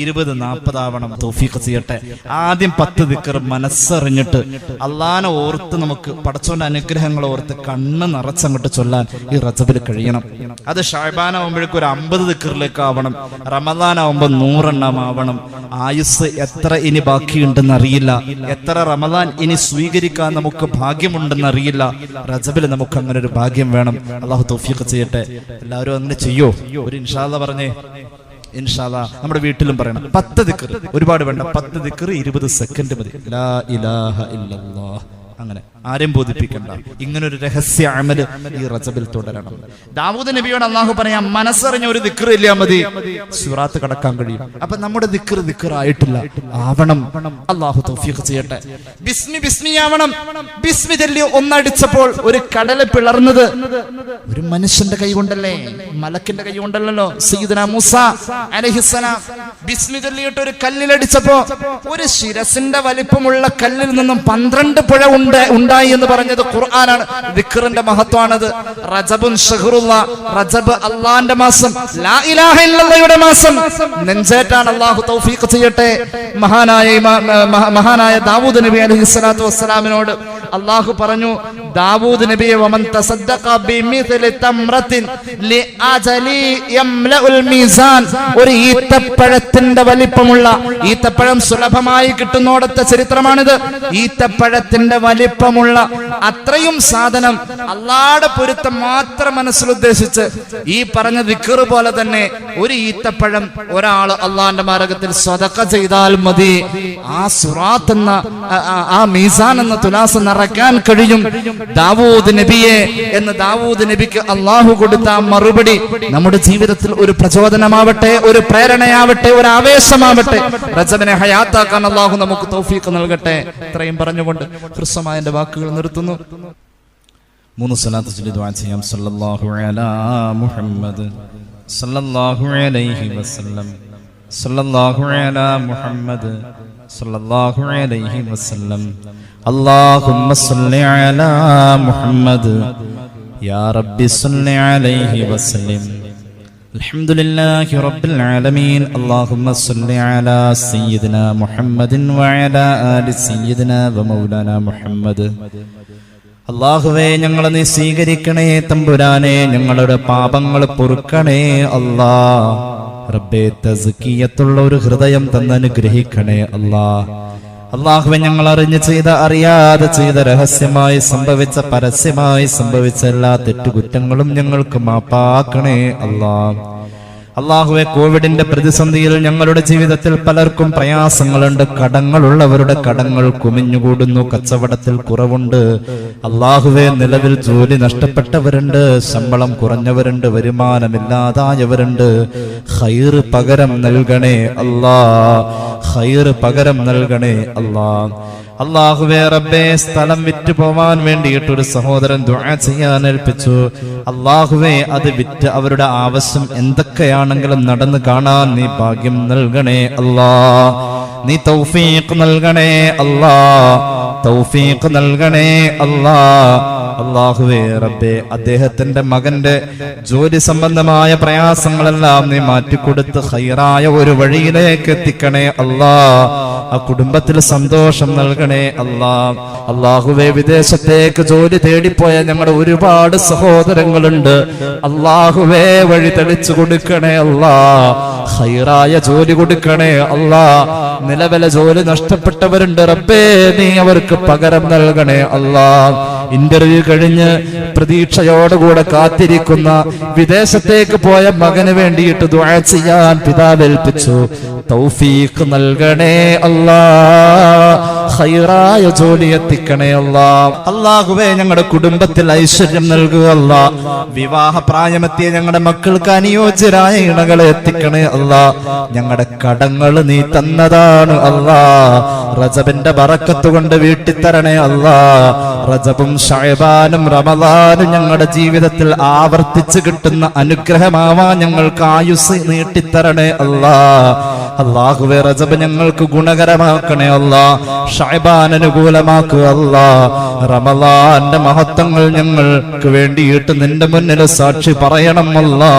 20 40 ആവണം. തൗഫീഖ് ചെയ്യട്ടെ. ആദ്യം 10 ദിക്ർ മനസ്സറിഞ്ഞിട്ട് അള്ളാനെ ഓർത്ത് നമുക്ക് പടച്ചോന്റെ അനുഗ്രഹങ്ങൾ ഓർത്ത് കണ്ണ് നിറച്ചങ്ങോട്ട് ചൊല്ലാൻ ഈ റജബിൽ കഴിയണം. അത് ഷഅബാൻ ആവുമ്പോഴേക്കും ഒരു 50 ദിക്റിലേക്ക് ആവണം. റമദാൻ ആവുമ്പോൾ 100 എണ്ണം ആവണം. ആയുസ് എത്ര ഇനി ബാക്കിയുണ്ടെന്ന് അറിയില്ല, എത്ര റമദാൻ ഇനി സ്വീകരിക്കാൻ നമുക്ക് ഭാഗ്യമുണ്ടെന്ന് അറിയില്ല. റജബിൽ നമുക്ക് അങ്ങനെ ഒരു ഭാഗ്യം വേണം. അള്ളാഹു തൗഫീഖ് ചെയ്യട്ടെ. എല്ലാവരും അങ്ങനെ ചെയ്യോ? ഒരു ഇൻഷാ അല്ലാഹ് പറഞ്ഞേ. ഇൻഷാ അല്ലാഹ് നമ്മുടെ വീട്ടിലും പറയണം. 10 ദിക്ർ, ഒരുപാട് വേണ്ട, 10 ദിക്ർ 20 സെക്കൻഡ് മതി. ലാ ഇലാഹ ഇല്ലല്ലാഹ്. അങ്ങനെ ആരെയും ബോധിപ്പിക്കണ്ട. ഇങ്ങനൊരു രഹസ്യ അമല് ഈ റജബിൽ തുടരണം. ദാവൂദ് നബിയോട് അള്ളാഹു പറയാം, മനസ്സറിഞ്ഞ ഒരു ദിക്ർ ഇല്ല മതി, സിറാത്ത് കടക്കാൻ കഴിയും. അപ്പൊ നമ്മുടെ ദിക്ർ ആയിട്ടില്ല, ആവണം. അള്ളാഹു തൗഫീഖ് ചെയ്യട്ടെ. ബിസ്മി ആവണം. ബിസ്മി ചൊല്ലി ഒന്നടിച്ചപ്പോൾ ഒരു കടല് പിളർന്നത് ഒരു മനുഷ്യന്റെ കൈ കൊണ്ടല്ലേ, മലക്കിന്റെ കൈ കൊണ്ടല്ലോ. സയ്യിദുനാ മൂസ അലൈഹിസ്സലാം ബിസ്മി ചൊല്ലിയിട്ട് ഒരു കല്ലിലടിച്ചപ്പോ ഒരു ശിരസിന്റെ വലിപ്പമുള്ള കല്ലിൽ നിന്നും 12 പുഴ ഉണ്ടായി എന്ന് പറഞ്ഞത് ഖുർആനാണ്. ദിക്റിന്റെ മഹത്വമാണത്. റജബുൻ ഷഹ്റുല്ലാ, റജബ് അള്ളാന്റെ മാസം, ലാ ഇലാഹ ഇല്ലല്ലാഹയുടെ മാസം. നെഞ്ചേറ്റാണ്. അള്ളാഹു തൗഫീഖ് ചെയ്യട്ടെ. മഹാനായ ദാവൂദ് നബി അലൈഹിസ്സലാത്തു വസ്സലാമിനോട് അള്ളാഹു പറഞ്ഞു, ദാവൂദ് നബിയെ, വമൻ തസദ്ദഖ ബിമിത്ലി തംറത്തിൻ ലിഅജലി യംലഉൽ മീസാൻ, ഒരു ഈത്തപ്പഴത്തിന്റെ വലിപ്പമുള്ള, ഈത്തപ്പഴം സുലഭമായി കിട്ടുന്നോടത്തെ ചരിത്രമാണിത്. ഈത്തപ്പഴത്തിന്റെ വലിപ്പമുള്ള അത്രയും സാധനം അള്ളാഹുവിന്റെ പൊരുത്തം മാത്രം മനസ്സിൽ ഉദ്ദേശിച്ച് ഈ പറഞ്ഞ ദിക്ർ പോലെ തന്നെ ഒരു ഈത്തപ്പഴം ഒരാൾ അള്ളാഹുവിന്റെ മാർഗ്ഗത്തിൽ സദഖ ചെയ്താൽ മതി. ആ സിറാത്ത് എന്ന ആ മീസാൻ എന്ന തുലാസ് നിറയ്ക്കാൻ കഴിയും. ദാവൂദ് നബിയെ എന്ന് ദാവൂദ് നബിക്ക് അള്ളാഹു കൊടുത്ത മറുപടി നമ്മുടെ ജീവിതത്തിൽ ഒരു പ്രചോദനമാവട്ടെ, ഒരു പ്രേരണയാവട്ടെ, ഒരു ആവേശമാവട്ടെ. റജബിനെ ഹയാത്താക്കാൻ അള്ളാഹു നമുക്ക് തൗഫീഖ് നൽകട്ടെ. ഇത്രയും പറഞ്ഞുകൊണ്ട് ഹ്രസ്വമായ എന്റെ വാക്കുകൾ നിർത്തുന്നു. 3 സ്വലാത്ത് ചൊല്ലി ദുആ ചെയ്യാം. സല്ലല്ലാഹു അലാ മുഹമ്മദ് സല്ലല്ലാഹു അലൈഹി വസല്ലം, സല്ലല്ലാഹു അലാ മുഹമ്മദ് സല്ലല്ലാഹു അലൈഹി വസല്ലം, അല്ലാഹുമ്മ സ്വല്ലി അലാ മുഹമ്മദ് യാ റബ്ബി സ്വല്ലി അലൈഹി വസല്ലം. അൽഹംദുലില്ലാഹി റബ്ബിൽ ആലമീൻ. അല്ലാഹുമ്മ സ്വല്ലി അലാ സയ്യിദിനാ മുഹമ്മദിൻ വഅലാ ആലി സയ്യിദിനാ വമൗലാനാ മുഹമ്മദ്. അല്ലാഹുവേ, ഞങ്ങളെ നീ സ്വീകരിക്കണേ തമ്പുരാനെ, ഞങ്ങളുടെ പാപങ്ങൾ പൊറുക്കണേ അല്ലാഹ്. റബ്ബേ, തസ്കിയത്തുള്ള ഒരു ഹൃദയം തന്നനുഗ്രഹിക്കണേ അല്ലാഹ്. അല്ലാഹുവേ, ഞങ്ങൾ അറിഞ്ഞ് ചെയ്ത, അറിയാതെ ചെയ്ത, രഹസ്യമായി സംഭവിച്ച, പരസ്യമായി സംഭവിച്ച എല്ലാ തെറ്റുകുറ്റങ്ങളും ഞങ്ങൾക്ക് മാപ്പാക്കണേ അല്ലാഹ്. അല്ലാഹുവേ, കോവിഡിന്റെ പ്രതിസന്ധിയിൽ ഞങ്ങളുടെ ജീവിതത്തിൽ പലർക്കും പ്രയാസങ്ങളുണ്ട്. കടങ്ങളുള്ളവരുടെ കടങ്ങൾ കുമിഞ്ഞുകൂടുന്നു, കച്ചവടത്തിൽ കുറവുണ്ട്. അല്ലാഹുവേ, നിലവിൽ ജോലി നഷ്ടപ്പെട്ടവരുണ്ട്, ശമ്പളം കുറഞ്ഞവരുണ്ട്, വരുമാനമില്ലാതായവരുണ്ട്. ഖൈർ പകരം നൽകണേ അല്ലാഹ്, ഖൈർ പകരം നൽകണേ അല്ലാഹ്. അല്ലാഹുവേ റബ്ബേ, സ്ഥലം വിറ്റ് പോവാൻ വേണ്ടിയിട്ട് ഒരു സഹോദരൻ ദുആ ചെയ്യാൻ ഏൽപ്പിച്ചു. അല്ലാഹുവേ, അത് വിറ്റ് അവരുടെ ആവശ്യം എന്തൊക്കെയാണെങ്കിലും നടന്നു കാണാൻ നീ ഭാഗ്യം നൽകണേ അല്ലാഹ്. നീ തൗഫീഖ് നൽകണേ അല്ലാഹ്, തൗഫീഖ് നൽകണേ അല്ലാഹ്. അല്ലാഹുവേ റബ്ബേ അദ്ദേഹത്തിന്റെ മകന്റെ ജോലി സംബന്ധമായ പ്രയാസങ്ങളെല്ലാം നീ മാറ്റിക്കൊടുത്ത് ഖൈറായ ഒരു വഴിയിലേക്ക് എത്തിക്കണേ അല്ലാ. ആ കുടുംബത്തിൽ സന്തോഷം നൽകണേ അല്ലാ. അല്ലാഹുവേ വിദേശത്തേക്ക് ജോലി തേടിപ്പോയ ഞങ്ങളുടെ ഒരുപാട് സഹോദരങ്ങളുണ്ട്. അല്ലാഹുവേ വഴി തെളിച്ചു കൊടുക്കണേ അല്ലാ. ഖൈറായ ജോലി കൊടുക്കണേ അല്ലാ. നിലവിലെ ജോലി നഷ്ടപ്പെട്ടവരുണ്ട് റബ്ബേ, നീ അവർക്ക് പകരം നൽകണേ അല്ലാ. ഇന്റർവ്യൂ കഴിഞ്ഞ് പ്രതീക്ഷയോടുകൂടെ കാത്തിരിക്കുന്ന വിദേശത്തേക്ക് പോയ മകന് വേണ്ടിയിട്ട് ദുആ ചെയ്യാൻ പിതാവ് ഏൽപ്പിച്ചു. തൗഫീഖ് നൽകണേ അല്ലാ. ഖൈറായ ജോലി എത്തിക്കണേ അല്ലാ. അല്ലാഹുവേ ഞങ്ങളുടെ കുടുംബത്തിൽ ഐശ്വര്യം നൽകുക അല്ലാ. വിവാഹ പ്രായമെത്തിയ ഞങ്ങളുടെ മക്കൾക്ക് അനുയോജ്യരായ ഇണകളെ എത്തിക്കണേ അല്ലാ. ഞങ്ങളുടെ കടങ്ങൾ നീ തന്നതാണ് അല്ലാ. റജബിന്റെ ബറക്കത്ത് കൊണ്ട് വീട്ടിത്തരണേ അല്ലാ. റജബും ശഅബാനും റമളാനും ഞങ്ങളുടെ ജീവിതത്തിൽ ആവർത്തിച്ച് കിട്ടുന്ന അനുഗ്രഹമാവാൻ ഞങ്ങൾക്ക് ആയുസ് നീട്ടിത്തരണേ അല്ലാ. അല്ലാഹുവേ റജബ് ഞങ്ങൾക്ക് ഗുണകരമാക്കണേ അല്ലാ. ശഅബാൻ അനുകൂലമാക്കുക അല്ലാ. റമളാന്റെ മഹത്വങ്ങൾ ഞങ്ങൾക്ക് വേണ്ടിയിട്ട് നിന്റെ മുന്നിൽ സാക്ഷി പറയണം അല്ലാ.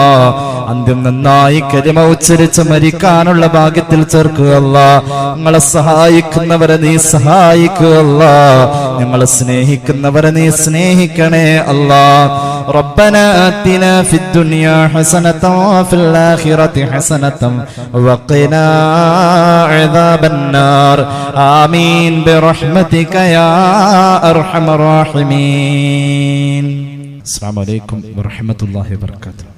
അന്ത്യം നന്നായി കലിമ ഉച്ചരിച്ച് മരിക്കാനുള്ള ഭാഗ്യത്തിൽ ചേർക്കുക അല്ലാ. ഞങ്ങളെ സഹായിക്കുന്നവരെ നീ സഹായിക്കുക അല്ലാ. ഞങ്ങളെ സ്നേഹിക്കുന്നവരെ നീ സ്നേഹിക്കണേ അല്ലാ. ربنا آتنا في الدنيا حسنة وفي الآخرة حسنة وقنا عذاب النار آمين برحمتك يا أرحم الراحمين. السلام عليكم ورحمة الله وبركاته.